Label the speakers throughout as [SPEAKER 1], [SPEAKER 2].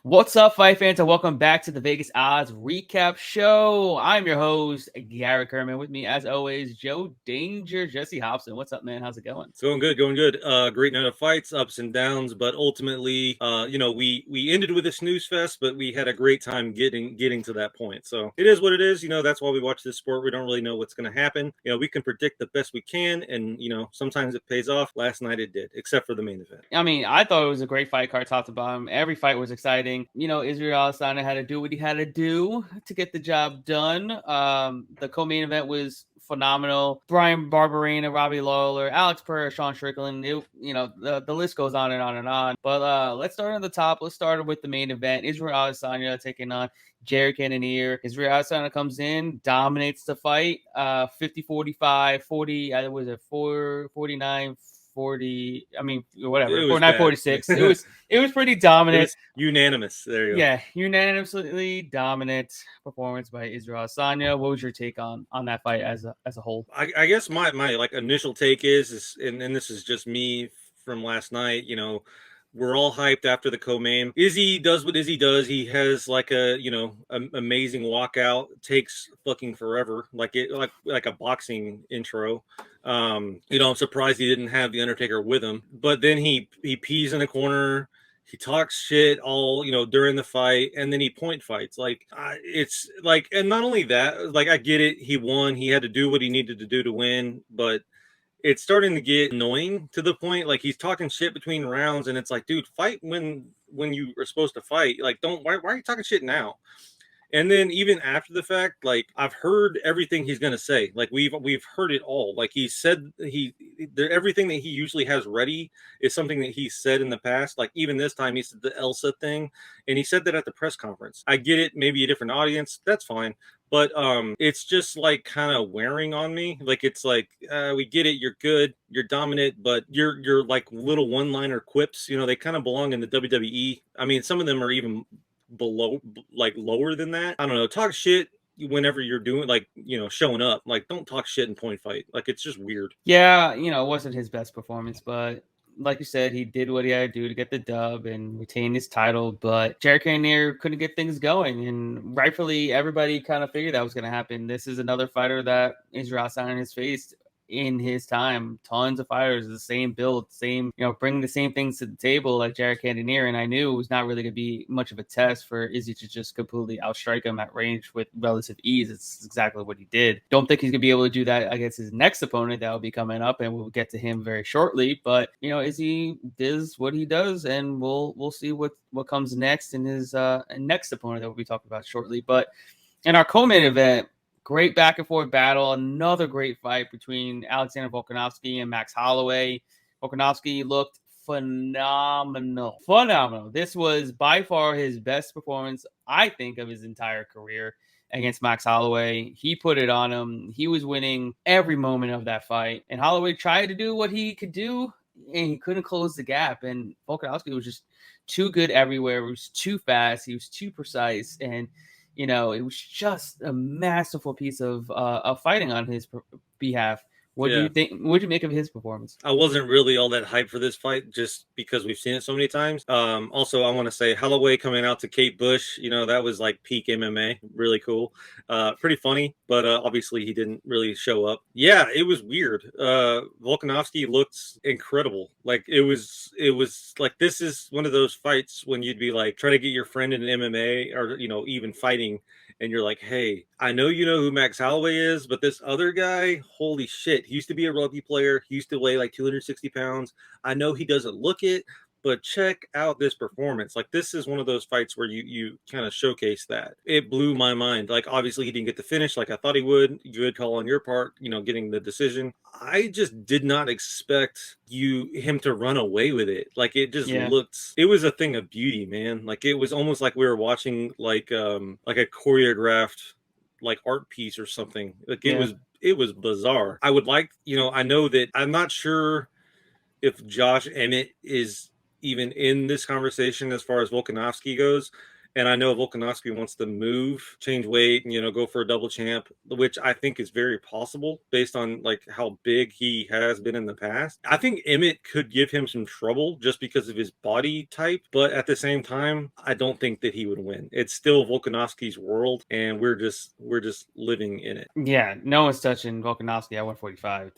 [SPEAKER 1] What's up, fight fans, and welcome back to the Vegas Odds Recap Show. I'm your host, Gary Kerman. With me, as always, Joe Danger, Jesse Hobson. What's up, man? How's it going?
[SPEAKER 2] It's going good, going good. Great night of fights, ups and downs, but ultimately, we ended with a snooze fest, but we had a great time getting to that point. So it is what it is. That's why we watch this sport. We don't really know what's going to happen. We can predict the best we can, and sometimes it pays off. Last night it did, except for the main event.
[SPEAKER 1] I mean, I thought it was a great fight card, top to bottom. Every fight was exciting. Israel Adesanya had to do what he had to do to get the job done. The co-main event was phenomenal. Brian Barberena, Robbie Lawler, Alex Pereira, Sean Strickland. The list goes on and on and on. But let's start on the top. Let's start with the main event. Israel Adesanya taking on Jared Cannonier. Israel Adesanya comes in, dominates the fight. 50-45, 40, I was it 49, 40, I mean, whatever, 49, 46. It was pretty dominant.
[SPEAKER 2] It was unanimous. There you go.
[SPEAKER 1] Yeah, unanimously dominant performance by Israel Adesanya. What was your take on that fight as a whole?
[SPEAKER 2] I guess my like initial take is and this is just me from last night. We're all hyped after the co-main. Izzy does what Izzy does. He has like amazing walkout. Takes fucking forever, like a boxing intro. I'm surprised he didn't have the Undertaker with him. But then he pees in the corner. He talks shit all during the fight, and then he point fights. It's like, and not only that, like I get it. He won. He had to do what he needed to do to win, but it's starting to get annoying to the point like he's talking shit between rounds, and it's like, dude, fight when you are supposed to fight. Like, don't why are you talking shit now? And then even after the fact, like I've heard everything he's gonna say. Like we've heard it all. Like he said everything that he usually has ready is something that he said in the past. Like even this time he said the Elsa thing, and he said that at the press conference. I get it, maybe a different audience, that's fine. But it's just like kind of wearing on me. Like it's like we get it, you're good, you're dominant, but you're like little one-liner quips. They kind of belong in the WWE. I mean, some of them are even below, like lower than that. I don't know. Talk shit whenever you're doing showing up. Like don't talk shit and point fight. Like it's just weird.
[SPEAKER 1] Yeah, it wasn't his best performance, but like you said, he did what he had to do to get the dub and retain his title. But Jared Cannonier couldn't get things going, and rightfully, everybody kind of figured that was going to happen. This is another fighter that Israel Adesanya has faced in his time. Tons of fighters, the same build, same, bringing the same things to the table like Jared Cannonier. And I knew it was not really going to be much of a test for Izzy to just completely outstrike him at range with relative ease. It's exactly what he did. Don't think he's going to be able to do that against his next opponent that will be coming up, and we'll get to him very shortly. But Izzy does what he does, and we'll see what comes next in his next opponent that we'll be talking about shortly. But in our co-main event, great back and forth battle. Another great fight between Alexander Volkanovski and Max Holloway. Volkanovski looked phenomenal. This was by far his best performance, I think, of his entire career against Max Holloway. He put it on him. He was winning every moment of that fight. And Holloway tried to do what he could do, and he couldn't close the gap. And Volkanovski was just too good everywhere. He was too fast. He was too precise. And it was just a masterful piece of fighting on his behalf. What do you think? What did you make of his performance?
[SPEAKER 2] I wasn't really all that hyped for this fight just because we've seen it so many times. Also, I want to say Holloway coming out to Kate Bush, that was like peak MMA. Really cool. Pretty funny, but obviously he didn't really show up. Yeah, it was weird. Volkanovski looked incredible. Like it was like, this is one of those fights when you'd be like, try to get your friend in an MMA or, even fighting. And you're like, hey, I know you know who Max Holloway is, but this other guy, holy shit, he used to be a rugby player. He used to weigh like 260 pounds. I know he doesn't look it, but check out this performance. Like, this is one of those fights where you kind of showcase that. It blew my mind. Like, obviously he didn't get the finish like I thought he would. Good call on your part, getting the decision. I just did not expect him to run away with it. Like, it just looked, it was a thing of beauty, man. Like, it was almost like we were watching like a choreographed like art piece or something. Like, it was bizarre. I would like, I know that I'm not sure if Josh Emmett is even in this conversation as far as Volkanovski goes. And I know Volkanovski wants to move, change weight, and, go for a double champ, which I think is very possible based on like how big he has been in the past. I think Emmett could give him some trouble just because of his body type, but at the same time, I don't think that he would win. It's still Volkanovski's world, and we're just living in it.
[SPEAKER 1] Yeah, no one's touching Volkanovski at 145.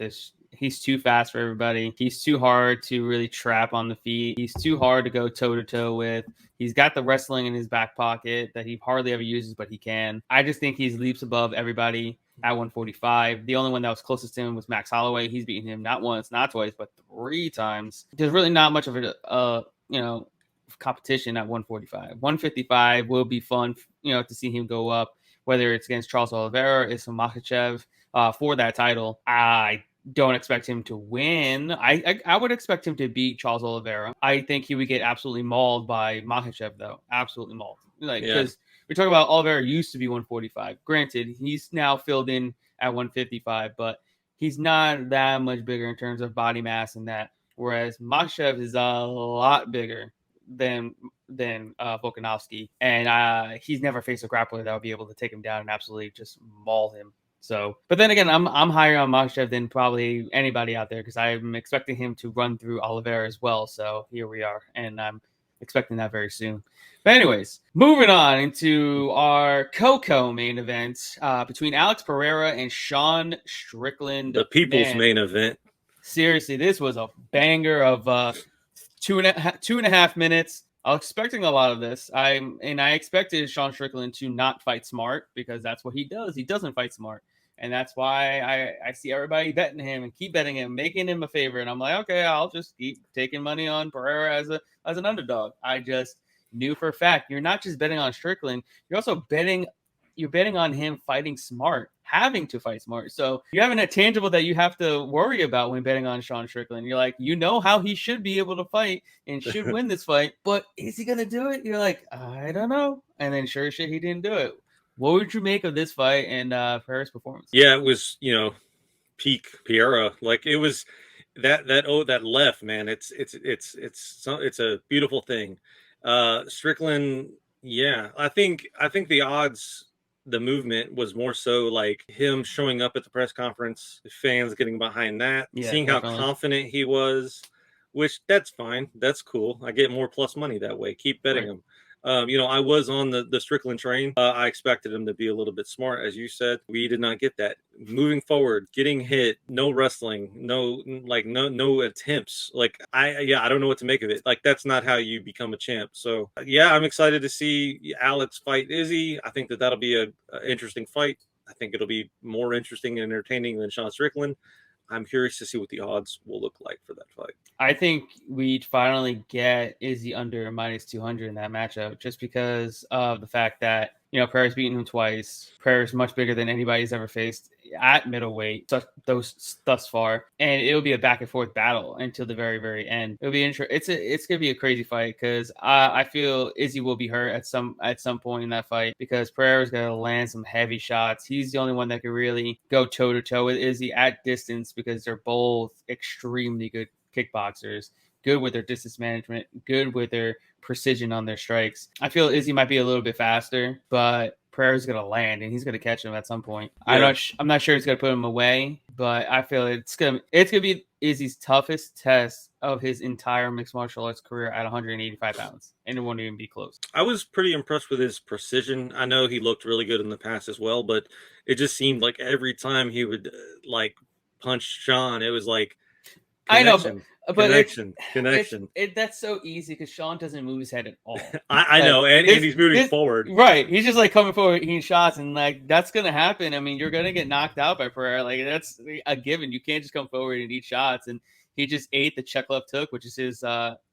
[SPEAKER 1] He's too fast for everybody. He's too hard to really trap on the feet. He's too hard to go toe to toe with. He's got the wrestling in his back pocket that he hardly ever uses, but he can. I just think he's leaps above everybody at 145. The only one that was closest to him was Max Holloway. He's beaten him not once, not twice, but 3 times. There's really not much of a competition at 145. 155 will be fun, to see him go up, whether it's against Charles Oliveira or Islam Makhachev for that title. I don't expect him to win. I would expect him to beat Charles Oliveira. I think he would get absolutely mauled by Makhachev, though. Absolutely mauled. Because we're talking about Oliveira used to be 145. Granted, he's now filled in at 155, but he's not that much bigger in terms of body mass and that. Whereas Makhachev is a lot bigger than Volkanovski, and he's never faced a grappler that would be able to take him down and absolutely just maul him. So, but then again, I'm higher on Makhachev than probably anybody out there because I'm expecting him to run through Oliveira as well. So here we are, and I'm expecting that very soon. But anyways, moving on into our Coco main event between Alex Pereira and Sean Strickland.
[SPEAKER 2] The people's main event.
[SPEAKER 1] Seriously, this was a banger of 2.5 minutes. I was expecting a lot of this. I expected Sean Strickland to not fight smart because that's what he does. He doesn't fight smart. And that's why I see everybody betting him and keep betting him, making him a favor. And I'm like, okay, I'll just keep taking money on Pereira as an underdog. I just knew for a fact you're not just betting on Strickland, you're also betting on him fighting smart, having to fight smart. So you have an intangible that you have to worry about when betting on Sean Strickland. You're like, how he should be able to fight and should win this fight, but is he going to do it? You're like, I don't know. And then sure as shit, he didn't do it. What would you make of this fight and Pereira's performance?
[SPEAKER 2] Yeah, it was, peak Pereira. Like it was that left, man. It's a beautiful thing. Strickland, yeah, I think the odds, the movement was more so like him showing up at the press conference, fans getting behind that, seeing definitely how confident he was, which that's fine. That's cool. I get more plus money that way. Keep betting him. I was on the Strickland train. I expected him to be a little bit smart, as you said. We did not get that. Moving forward, getting hit, no wrestling, no attempts. Like I don't know what to make of it. Like that's not how you become a champ. So yeah, I'm excited to see Alex fight Izzy. I think that'll be a interesting fight. I think it'll be more interesting and entertaining than Sean Strickland. I'm curious to see what the odds will look like for that fight.
[SPEAKER 1] I think we'd finally get Izzy under minus 200 in that matchup just because of the fact that, Pereira's beaten him twice. Pereira's much bigger than anybody's ever faced at middleweight thus far. And it'll be a back and forth battle until the very, very end. It'll be interesting. It's going to be a crazy fight because I feel Izzy will be hurt at some point in that fight because Pereira's going to land some heavy shots. He's the only one that can really go toe to toe with Izzy at distance because they're both extremely good kickboxers, good with their distance management, good with their precision on their strikes. I feel Izzy might be a little bit faster, but Pereira's going to land and he's going to catch him at some point. Yeah. I'm not sure he's going to put him away, but I feel it's going to be Izzy's toughest test of his entire mixed martial arts career at 185 pounds, and it won't even be close.
[SPEAKER 2] I was pretty impressed with his precision. I know he looked really good in the past as well, but it just seemed like every time he would punch Sean, it was like connection.
[SPEAKER 1] I know, but
[SPEAKER 2] connection.
[SPEAKER 1] That's so easy because Sean doesn't move his head at all.
[SPEAKER 2] I know, and he's moving forward.
[SPEAKER 1] Right. He's just coming forward, eating shots, and that's going to happen. I mean, you're going to get knocked out by Pereira. That's a given. You can't just come forward and eat shots. And he just ate the check left hook, which is his,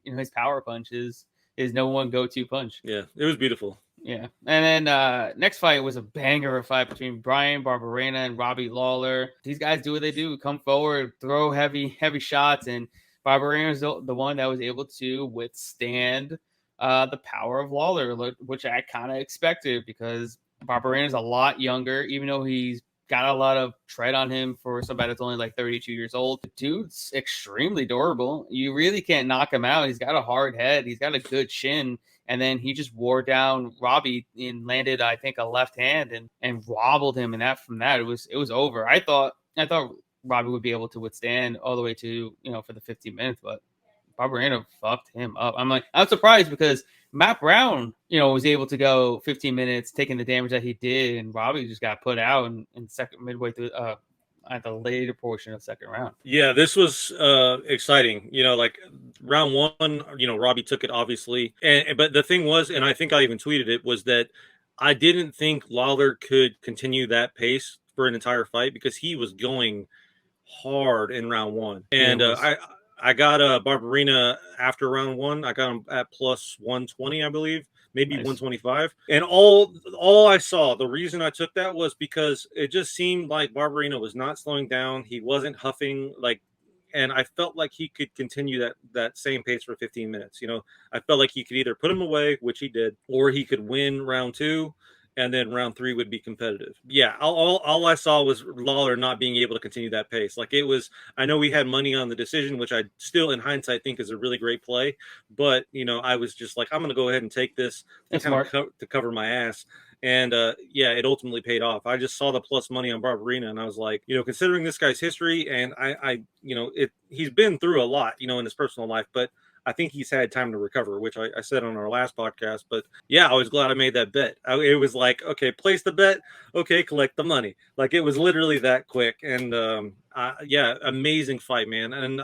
[SPEAKER 1] his power punch, his no one go-to punch.
[SPEAKER 2] Yeah, it was beautiful.
[SPEAKER 1] Yeah. And then next fight was a banger of a fight between Brian Barberena and Robbie Lawler. These guys do what they do. Come forward, throw heavy shots, and Barberena is the one that was able to withstand the power of Lawler, which I kind of expected because Barberena is a lot younger, even though he's got a lot of tread on him for somebody that's only 32 years old. The dude's extremely durable. You really can't knock him out. He's got a hard head. He's got a good chin. and then he just wore down Robbie and landed, I think, a left hand and wobbled him, and from that it was over. I thought Robbie would be able to withstand all the way to for the 15 minutes, but Barberena fucked him up. I'm surprised because Matt Brown, was able to go 15 minutes, taking the damage that he did, and Robbie just got put out in second midway through at the later portion of the second round.
[SPEAKER 2] Yeah, this was exciting. Like round one, Robbie took it obviously, but the thing was, and I think I even tweeted it, was that I didn't think Lawler could continue that pace for an entire fight because he was going hard in round one, and I got Barberena after round one. I got him at plus 120, I believe, maybe nice. 125. And all I saw, the reason I took that was because it just seemed like Barberena was not slowing down. He wasn't huffing, and I felt like he could continue that same pace for 15 minutes. I felt like he could either put him away, which he did, or he could win round two, and then round three would be competitive. Yeah, all I saw was Lawler not being able to continue that pace. I know we had money on the decision, which I still, in hindsight, think is a really great play. But, I was just like, I'm going to go ahead and take this to cover my ass. And, it ultimately paid off. I just saw the plus money on Barberena, and I was like, considering this guy's history, and he's been through a lot, in his personal life, but I think he's had time to recover, which I said on our last podcast. But yeah, I was glad I made that bet. It was like, okay, place the bet. Okay, collect the money. It was literally that quick. And amazing fight, man. And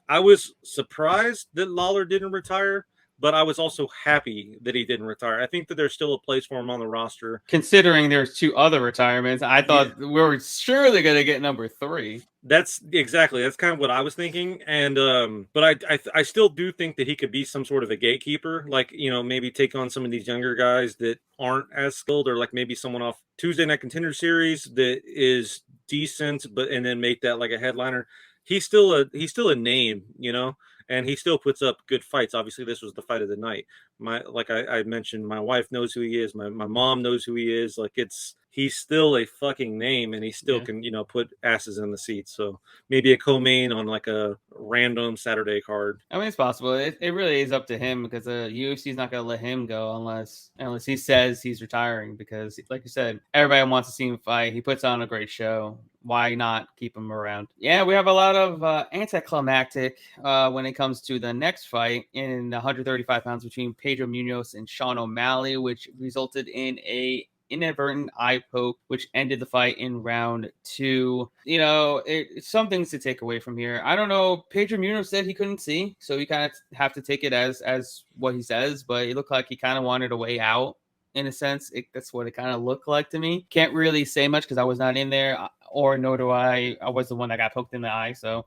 [SPEAKER 2] I was surprised that Lawler didn't retire, but I was also happy that he didn't retire. I think that there's still a place for him on the roster.
[SPEAKER 1] Considering there's two other retirements, I thought we were surely going to get number 3.
[SPEAKER 2] That's kind of what I was thinking. And but I still do think that he could be some sort of a gatekeeper, maybe take on some of these younger guys that aren't as skilled, or maybe someone off Tuesday Night Contender Series that is decent, and then make that like a headliner. He's still a name, and he still puts up good fights. Obviously, this was the fight of the night. I mentioned, my wife knows who he is. My mom knows who he is. He's still a fucking name, and he still can, put asses in the seats. So maybe a co-main on a random Saturday card.
[SPEAKER 1] I mean, it's possible. It really is up to him, because the UFC is not going to let him go unless he says he's retiring, because like you said, everybody wants to see him fight. He puts on a great show. Why not keep him around? Yeah, we have a lot of anticlimactic when it comes to the next fight in 135 pounds between Pedro Munoz and Sean O'Malley, which resulted in a inadvertent eye poke, which ended the fight in round 2. Some things to take away from here. I don't know. Pedro Munoz said he couldn't see, so you kind of have to take it as what he says, but it looked like he kind of wanted a way out. In a sense, that's what it kind of looked like to me. Can't really say much because I was not in there, or nor do I was the one that got poked in the eye. So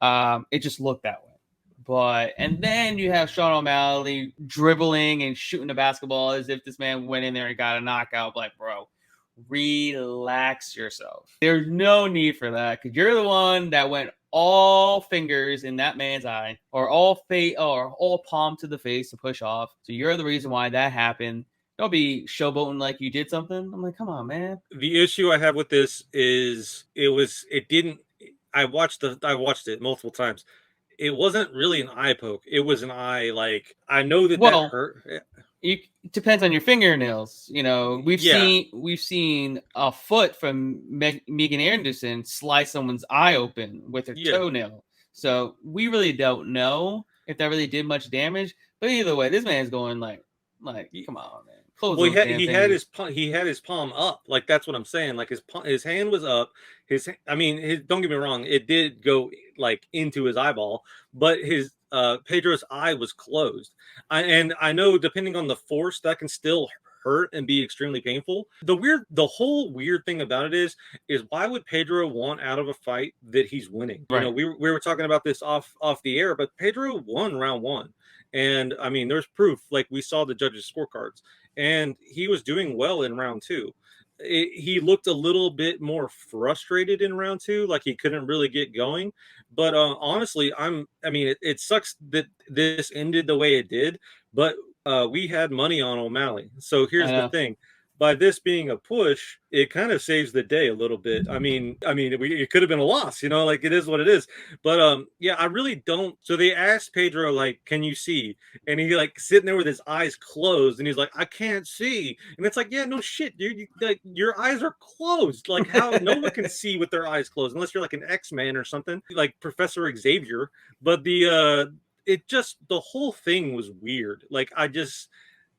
[SPEAKER 1] it just looked that way. And then you have Sean O'Malley dribbling and shooting the basketball as if this man went in there and got a knockout. Bro, relax yourself. There's no need for that, because you're the one that went all fingers in that man's eye, or all palm to the face to push off. So you're the reason why that happened. Don't be showboating like you did something. I'm like, come on, man.
[SPEAKER 2] The issue I have with this is I watched it multiple times. It wasn't really an eye poke. It was an eye, I know that hurt.
[SPEAKER 1] It depends on your fingernails. We've seen a foot from Megan Anderson slice someone's eye open with her toenail. So we really don't know if that really did much damage. But either way, this man's going like, come on, man.
[SPEAKER 2] He had his palm up. That's what I'm saying. His hand was up. Don't get me wrong, it did go into his eyeball, but his Pedro's eye was closed. I know, depending on the force, that can still hurt and be extremely painful. The whole weird thing about it is why would Pedro want out of a fight that he's winning? Right. We were talking about this off the air, but Pedro won round 1. And there's proof. We saw the judges' scorecards, and he was doing well in round 2. He looked a little bit more frustrated in round 2, he couldn't really get going. But honestly, it sucks that this ended the way it did. But we had money on O'Malley. So here's the thing: by this being a push, it kind of saves the day a little bit. It could have been a loss, like it is what it is. But yeah, I really don't. So they asked Pedro, like, can you see? And he like sitting there with his eyes closed, and he's like, I can't see. And it's like, yeah, no shit, dude. Like, your eyes are closed. Like, how no one can see with their eyes closed unless you're like an X-Man or something, like Professor Xavier. But the whole thing was weird. Like,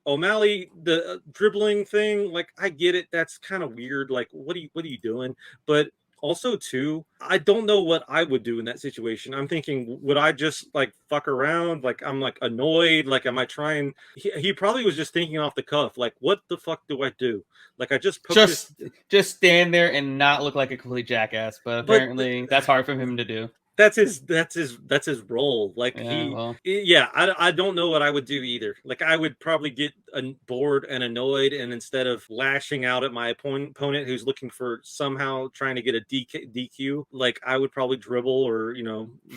[SPEAKER 2] O'Malley, the dribbling thing, like, I get it. That's kind of weird. Like, what are you doing? But also, too, I don't know what I would do in that situation. I'm thinking, would I just like fuck around? Like, I'm like annoyed. Like, am I trying? He probably was just thinking off the cuff. Like, what the fuck do I do? Like, I just
[SPEAKER 1] just stand there and not look like a complete jackass. But apparently, that's hard for him to do.
[SPEAKER 2] That's his role. Like,
[SPEAKER 1] yeah,
[SPEAKER 2] I don't know what I would do either. Like, I would probably get bored and annoyed, and instead of lashing out at my opponent who's looking for somehow trying to get a DQ, like, I would probably dribble or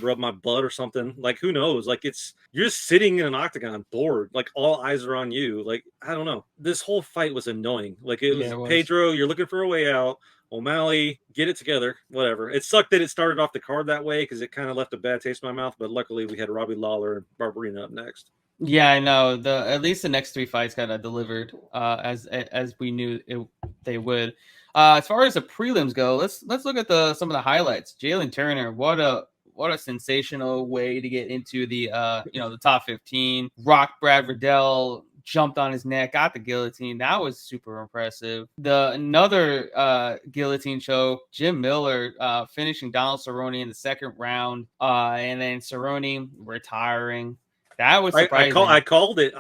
[SPEAKER 2] rub my butt or something. Like, who knows? Like, you're just sitting in an octagon bored, like all eyes are on you. Like, I don't know. This whole fight was annoying. Like, it was Pedro, you're looking for a way out. O'Malley, get it together, whatever. It sucked that it started off the card that way because it kind of left a bad taste in my mouth, but luckily we had Robbie Lawler and Barberina up next.
[SPEAKER 1] Yeah, I know. At least the next 3 fights kind of delivered as we knew they would. As far as the prelims go, let's look at some of the highlights. Jalen Turner, what a sensational way to get into the the top 15. Rock Brad Riddell, jumped on his neck, got the guillotine. That was super impressive. Another guillotine show, Jim Miller finishing Donald Cerrone in the second round, and then Cerrone retiring. That was surprising.
[SPEAKER 2] I called it.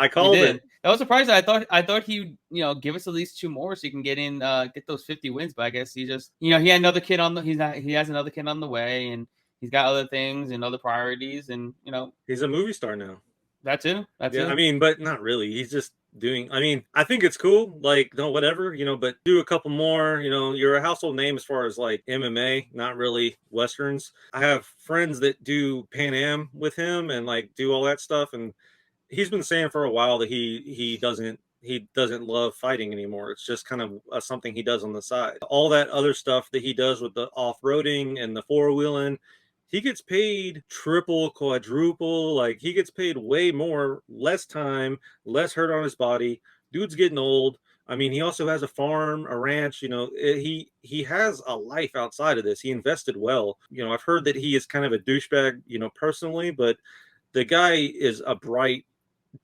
[SPEAKER 1] That was surprising. I thought he'd give us at least 2 more so he can get those 50 wins. But I guess he just he had another kid he has another kid on the way, and he's got other things and other priorities, and
[SPEAKER 2] he's a movie star now.
[SPEAKER 1] That's it.
[SPEAKER 2] I mean, but not really. He's just I think it's cool. Like, no, whatever, but do a couple more. You're a household name as far as like MMA, not really Westerns. I have friends that do Pan Am with him and like do all that stuff. And he's been saying for a while that he doesn't love fighting anymore. It's just kind of something he does on the side. All that other stuff that he does with the off-roading and the four-wheeling, he gets paid triple, quadruple. Like, he gets paid way more, less time, less hurt on his body. Dude's getting old. I mean, he also has a farm, a ranch. He has a life outside of this. He invested well. I've heard that he is kind of a douchebag, personally, but the guy is a bright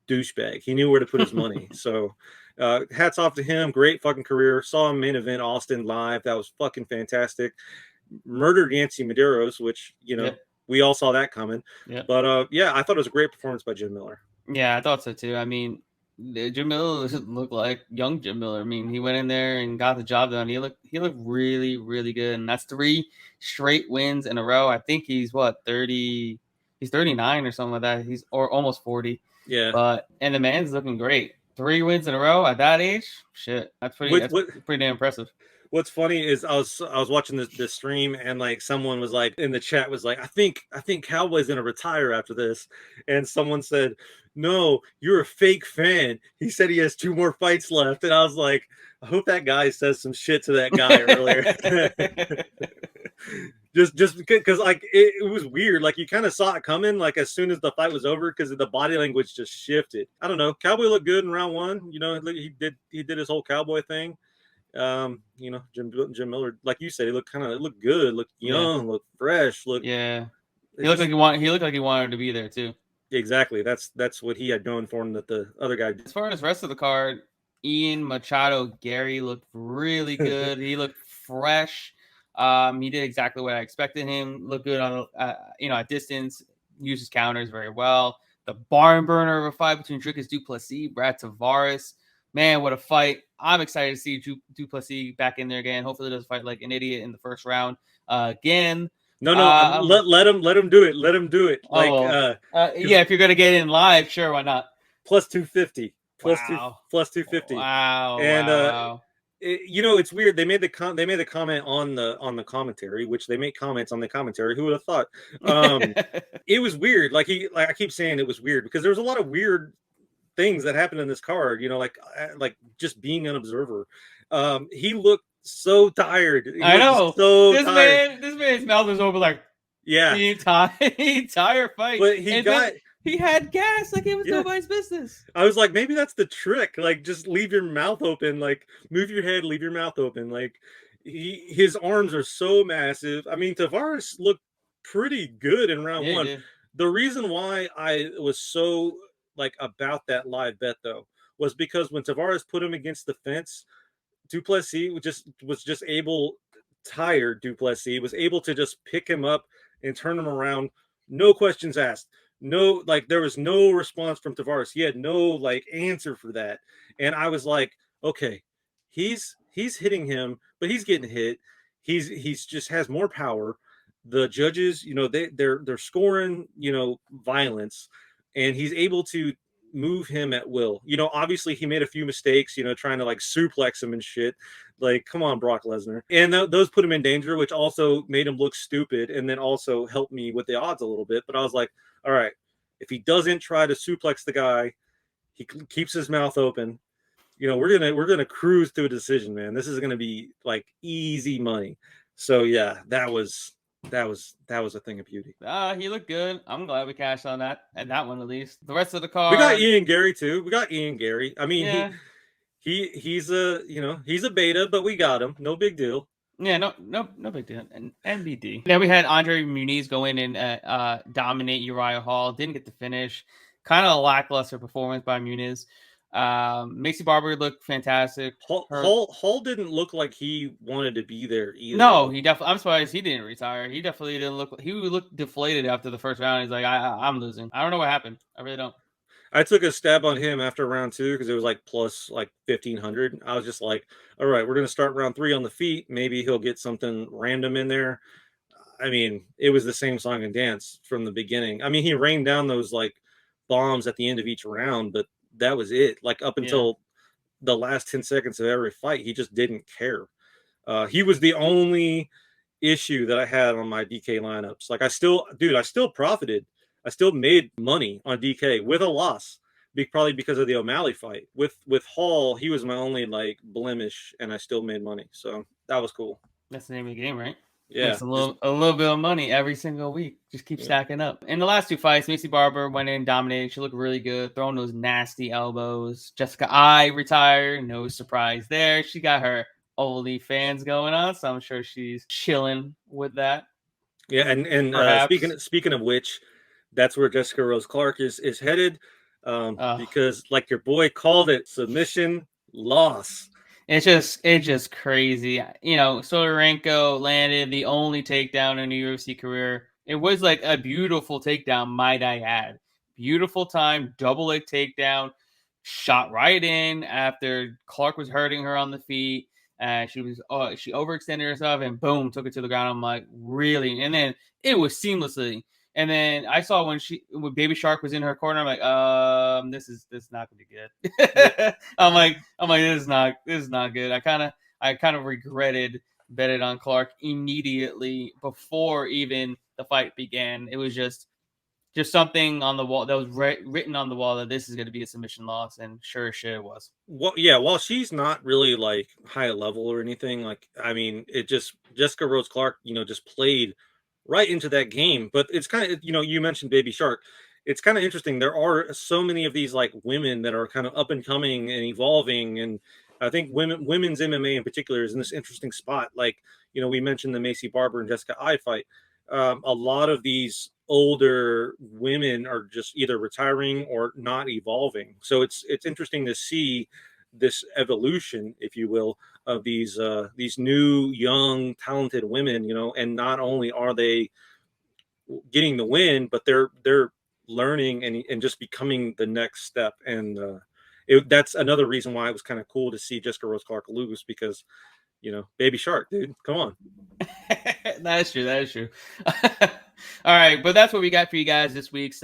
[SPEAKER 2] douchebag. He knew where to put his money. So hats off to him. Great fucking career. Saw him main event Austin live. That was fucking fantastic. Murdered Yancy Medeiros, which we all saw that coming. But yeah, I thought it was a great performance by Jim Miller.
[SPEAKER 1] Yeah, I thought so too. I mean, Jim Miller doesn't look like young Jim Miller. I mean, he went in there and got the job done. He looked really, really good, and that's 3 straight wins in a row. I think he's 30. He's 39 or something like that. He's or almost 40.
[SPEAKER 2] Yeah,
[SPEAKER 1] and the man's looking great. 3 wins in a row at that age. Shit, that's pretty damn impressive.
[SPEAKER 2] What's funny is I was watching the stream, and like someone was like in the chat was like, I think Cowboy's gonna retire after this, and someone said, no, you're a fake fan. He said he has 2 more fights left, and I was like, I hope that guy says some shit to that guy earlier. just because like it was weird. Like, you kind of saw it coming like as soon as the fight was over because the body language just shifted. I don't know. Cowboy looked good in round 1. He did his whole cowboy thing. Jim Miller, like you said, he looked good, looked young, looked fresh, He looked
[SPEAKER 1] like he wanted to be there too.
[SPEAKER 2] Exactly. That's what he had going for him that the other guy did.
[SPEAKER 1] As far as the rest of the card, Ian Machado Gary looked really good. He looked fresh. He did exactly what I expected him. Looked good on at distance. Uses counters very well. The barn burner of a fight between Dricus du Plessis, Brad Tavares. Man, what a fight. I'm excited to see du Plessis back in there again. Hopefully he doesn't fight like an idiot in the first round again.
[SPEAKER 2] No, let him do it. Let him do it.
[SPEAKER 1] If you're going to get in live, sure, why not?
[SPEAKER 2] Plus 250. Plus 250.
[SPEAKER 1] Wow.
[SPEAKER 2] And
[SPEAKER 1] wow.
[SPEAKER 2] It's weird. They made the comment on the commentary, which they make comments on the commentary. Who would have thought? It was weird. Like I keep saying, it was weird because there was a lot of weird things that happened in this card, like just being an observer. He looked so tired. He
[SPEAKER 1] I
[SPEAKER 2] looked
[SPEAKER 1] know
[SPEAKER 2] so tired.
[SPEAKER 1] this man's mouth was open like
[SPEAKER 2] Yeah.
[SPEAKER 1] the entire fight,
[SPEAKER 2] But he
[SPEAKER 1] and
[SPEAKER 2] got,
[SPEAKER 1] then he had gas like it was
[SPEAKER 2] yeah.
[SPEAKER 1] nobody's business.
[SPEAKER 2] I was like, maybe that's the trick. Like, just leave your mouth open. Like, move your head, leave your mouth open. Like, his arms are so massive. I mean, Tavares looked pretty good in round
[SPEAKER 1] Yeah, he
[SPEAKER 2] one.
[SPEAKER 1] did.
[SPEAKER 2] The reason why I was so like about that live bet though was because when Tavares put him against the fence, Duplessis was just able, tired Duplessis was able to just pick him up and turn him around, no questions asked. No, like there was no response from Tavares. He had no like answer for that. And I was like, okay, he's hitting him, but he's getting hit. He's just has more power. The judges, they're scoring, violence, and he's able to move him at will. Obviously he made a few mistakes, trying to like suplex him and shit. Like, come on, Brock Lesnar. And those put him in danger, which also made him look stupid and then also helped me with the odds a little bit. But I was like, all right, if he doesn't try to suplex the guy, he keeps his mouth open. We're gonna cruise to a decision, man. This is gonna be like easy money. So yeah, that was a thing of beauty.
[SPEAKER 1] He looked good. I'm glad we cashed on that and that one at least. The rest of the
[SPEAKER 2] We got
[SPEAKER 1] card,
[SPEAKER 2] Ian Gary too. We got Ian Gary. I mean,
[SPEAKER 1] yeah,
[SPEAKER 2] he's a beta, but we got him. No big deal.
[SPEAKER 1] yeah, no big deal. And NBD. Then we had Andre Muniz go in and dominate Uriah Hall. Didn't get to finish. Kind of a lackluster performance by Muniz. Macy Barber looked fantastic.
[SPEAKER 2] Hall didn't look like he wanted to be there either.
[SPEAKER 1] No, he definitely. I'm surprised he didn't retire. He definitely didn't look. He looked deflated after the first round. He's like, I'm losing. I don't know what happened. I really don't.
[SPEAKER 2] I took a stab on him after round 2 because it was like plus like 1,500. I was just like, all right, we're gonna start round 3 on the feet. Maybe he'll get something random in there. I mean, it was the same song and dance from the beginning. I mean, he rained down those like bombs at the end of each round, but that was it. Like up until the last 10 seconds of every fight, he just didn't care. He was the only issue that I had on my DK lineups. Like I still profited. I still made money on DK with a loss, probably because of the O'Malley fight. With Hall, he was my only like blemish, and I still made money. So that was cool.
[SPEAKER 1] That's the name of the game, right?
[SPEAKER 2] Yeah,
[SPEAKER 1] Makes a little bit of money every single week. Just keep stacking up. In the last 2 fights, Macy Barber went in, dominated. She looked really good, throwing those nasty elbows. Jessica I retired. No surprise there. She got her OnlyFans going on, so I'm sure she's chilling with that.
[SPEAKER 2] Yeah, and speaking of which, that's where Jessica Rose Clark is headed, because like your boy called it, submission loss.
[SPEAKER 1] It's just crazy. Sotorenko landed the only takedown in a UFC career. It was like a beautiful takedown, might I add. Beautiful time, double leg takedown, shot right in after Clark was hurting her on the feet. She overextended herself and boom, took it to the ground. I'm like, really? And then it was seamlessly. And then I saw when Baby Shark was in her corner, I'm like, this is not gonna be good. I'm like, this is not good. I kind of regretted betting on Clark immediately before even the fight began. It was just something on the wall that was written on the wall that this is going to be a submission loss, and sure as shit it was.
[SPEAKER 2] Well, yeah, while she's not really like high level or anything, like I mean, it just Jessica Rose Clark, just played right into that game. But it's kind of, you mentioned Baby Shark. It's kind of interesting. There are so many of these like women that are kind of up and coming and evolving, and I think women's MMA in particular is in this interesting spot. Like, we mentioned the Macy Barber and Jessica I fight. A lot of these older women are just either retiring or not evolving. So it's interesting to see this evolution, if you will, of these new, young, talented women, and not only are they getting the win, but they're learning and just becoming the next step. And that's another reason why it was kind of cool to see Jessica Rose Clark lose, because Baby Shark, dude, come on.
[SPEAKER 1] That is true. All right, but that's what we got for you guys this week's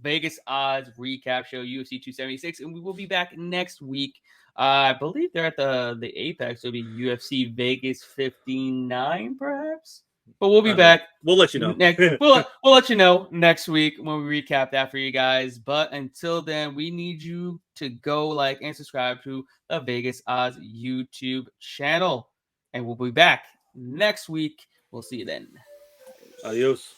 [SPEAKER 1] Vegas odds recap show, UFC 276, and we will be back next week. I believe they're at the Apex. It'll be UFC Vegas 59, perhaps. But we'll be back.
[SPEAKER 2] We'll let you know.
[SPEAKER 1] We'll let you know next week when we recap that for you guys. But until then, we need you to go like and subscribe to the Vegas Odds YouTube channel. And we'll be back next week. We'll see you then.
[SPEAKER 2] Adios.